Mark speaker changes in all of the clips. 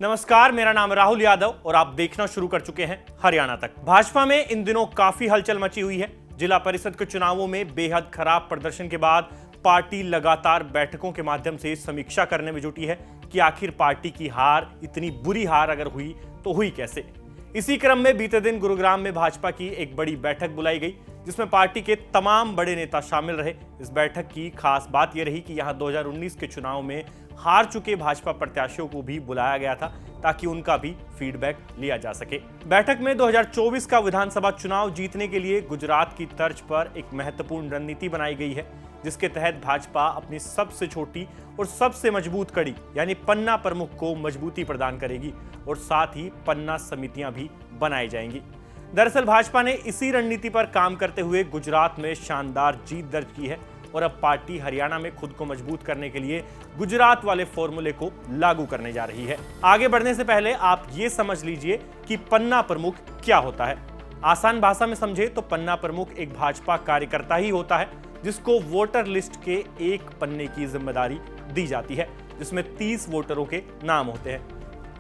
Speaker 1: नमस्कार, मेरा नाम राहुल यादव और आप देखना शुरू कर चुके हैं हरियाणा तक। भाजपा में इन दिनों काफी हलचल मची हुई है। जिला परिषद के चुनावों में बेहद खराब प्रदर्शन के बाद पार्टी लगातार बैठकों के माध्यम से समीक्षा करने में जुटी है कि आखिर पार्टी की हार, इतनी बुरी हार अगर हुई तो हुई कैसे। इसी क्रम में बीते दिन गुरुग्राम में भाजपा की एक बड़ी बैठक बुलाई गई जिसमें पार्टी के तमाम बड़े नेता शामिल रहे। इस बैठक की खास बात यह रही कि यहां 2019 के चुनाव में हार चुके भाजपा प्रत्याशियों को भी बुलाया गया था ताकि उनका भी फीडबैक लिया जा सके। बैठक में 2024 का विधानसभा चुनाव जीतने के लिए गुजरात की तर्ज पर एक महत्वपूर्ण रणनीति बनाई गई है, जिसके तहत भाजपा अपनी सबसे छोटी और सबसे मजबूत कड़ी यानी पन्ना प्रमुख को मजबूती प्रदान करेगी और साथ ही पन्ना समितियां भी बनाई जाएंगी। दरअसल भाजपा ने इसी रणनीति पर काम करते हुए गुजरात में शानदार जीत दर्ज की है और अब पार्टी हरियाणा में खुद को मजबूत करने के लिए गुजरात वाले फॉर्मूले को लागू करने जा रही है। आगे बढ़ने से पहले आप ये समझ लीजिए कि पन्ना प्रमुख क्या होता है। आसान भाषा में समझे तो पन्ना प्रमुख एक भाजपा कार्यकर्ता ही होता है जिसको वोटर लिस्ट के एक पन्ने की जिम्मेदारी दी जाती है, जिसमें 30 वोटरों के नाम होते हैं।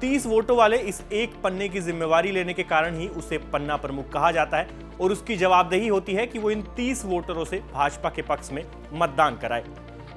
Speaker 1: 30 वोटों वाले इस एक पन्ने की जिम्मेवारी लेने के कारण ही उसे पन्ना प्रमुख कहा जाता है और उसकी जवाबदेही होती है कि वो इन 30 वोटरों से भाजपा के पक्ष में मतदान कराए।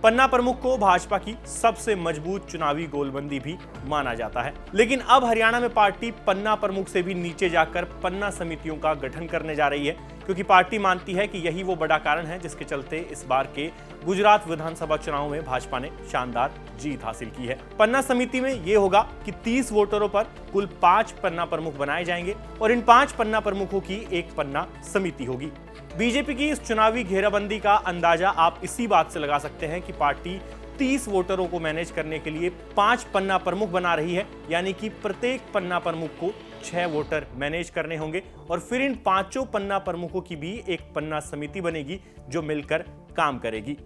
Speaker 1: पन्ना प्रमुख को भाजपा की सबसे मजबूत चुनावी गोलबंदी भी माना जाता है। लेकिन अब हरियाणा में पार्टी पन्ना प्रमुख से भी नीचे जाकर पन्ना समितियों का गठन करने जा रही है, क्योंकि पार्टी मानती है कि यही वो बड़ा कारण है जिसके चलते इस बार के गुजरात विधानसभा चुनाव में भाजपा ने शानदार जीत हासिल की है। पन्ना समिति में यह होगा कि 30 वोटरों पर कुल 5 पन्ना प्रमुख बनाए जाएंगे और इन 5 पन्ना प्रमुखों की एक पन्ना समिति होगी। बीजेपी की इस चुनावी घेराबंदी का अंदाजा आप इसी बात से लगा सकते हैं कि पार्टी 30 वोटरों को मैनेज करने के लिए 5 पन्ना प्रमुख बना रही है, यानी कि प्रत्येक पन्ना प्रमुख को 6 वोटर मैनेज करने होंगे और फिर इन 5 पन्ना प्रमुखों की भी एक पन्ना समिति बनेगी जो मिलकर काम करेगी।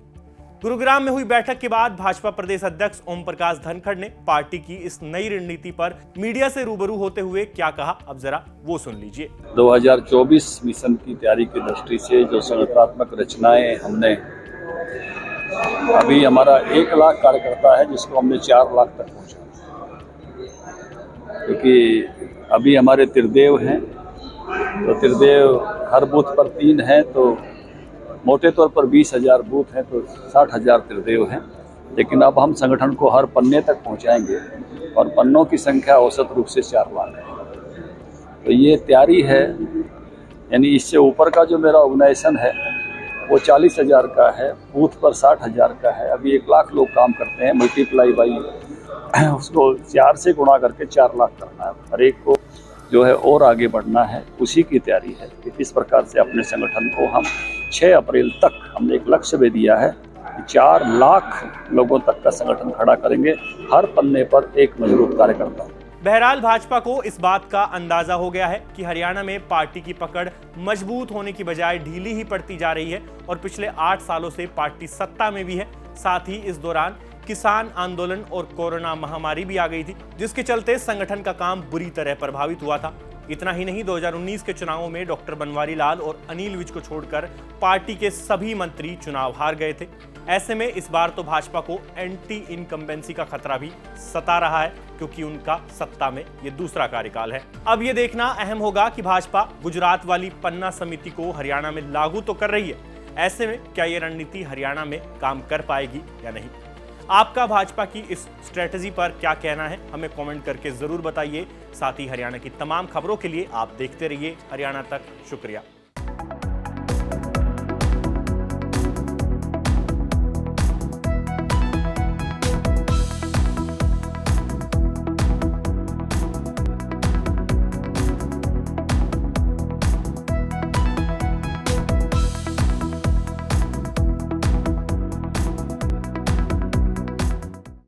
Speaker 1: गुरुग्राम में हुई बैठक के बाद भाजपा प्रदेश अध्यक्ष ओम प्रकाश धनखड़ ने पार्टी की इस नई रणनीति पर मीडिया से रूबरू होते हुए क्या कहा, अब जरा वो सुन लीजिए।
Speaker 2: 2024 मिशन की तैयारी की दृष्टि से जो संगठनात्मक रचनाएं हमने, अभी हमारा 1 लाख कार्यकर्ता है जिसको हमने 4 लाख तक पहुंचा, क्योंकि अभी हमारे त्रिदेव हैं तो त्रिदेव हर बूथ पर 3 हैं, तो मोटे तौर पर 20,000 बूथ हैं तो 60,000 त्रिदेव हैं। लेकिन अब हम संगठन को हर पन्ने तक पहुंचाएंगे और पन्नों की संख्या औसत रूप से 4 लाख है। तो ये तैयारी है, यानी इससे ऊपर का जो मेरा ऑर्गेनाइजेशन है वो 40,000 का है, बूथ पर 60,000 का है। अभी 1 लाख लोग काम करते हैं, मल्टीप्लाई बाई उसको 4 से गुणा करके 4 लाख करना है। हर एक को जो है और आगे बढ़ना है, उसी की तैयारी है कि किस प्रकार से अपने संगठन को हम 6 अप्रैल तक हमने एक लक्ष्य भी दिया है कि 4 लाख लोगों तक का संगठन खड़ा करेंगे, हर पन्ने पर एक मजबूत कार्यकर्ता।
Speaker 1: बहरहाल भाजपा को इस बात का अंदाजा हो गया है कि हरियाणा में पार्टी की पकड़ मजबूत होने की बजाय ढीली ही पड़ती जा रही है और पिछले 8 सालों से पार्टी सत्ता में भी है। साथ ही इस दौरान किसान आंदोलन और कोरोना महामारी भी आ गई थी, जिसके चलते संगठन का काम बुरी तरह प्रभावित हुआ था। इतना ही नहीं, 2019 के चुनावों में डॉक्टर बनवारी लाल और अनिल विज को छोड़कर पार्टी के सभी मंत्री चुनाव हार गए थे। ऐसे में इस बार तो भाजपा को एंटी इनकम्बेंसी का खतरा भी सता रहा है, क्योंकि उनका सत्ता में ये दूसरा कार्यकाल है। अब ये देखना अहम होगा कि भाजपा गुजरात वाली पन्ना समिति को हरियाणा में लागू तो कर रही है, ऐसे में क्या ये रणनीति हरियाणा में काम कर पाएगी या नहीं। आपका भाजपा की इस स्ट्रेटजी पर क्या कहना है, हमें कमेंट करके जरूर बताइए। साथ ही हरियाणा की तमाम खबरों के लिए आप देखते रहिए हरियाणा तक। शुक्रिया।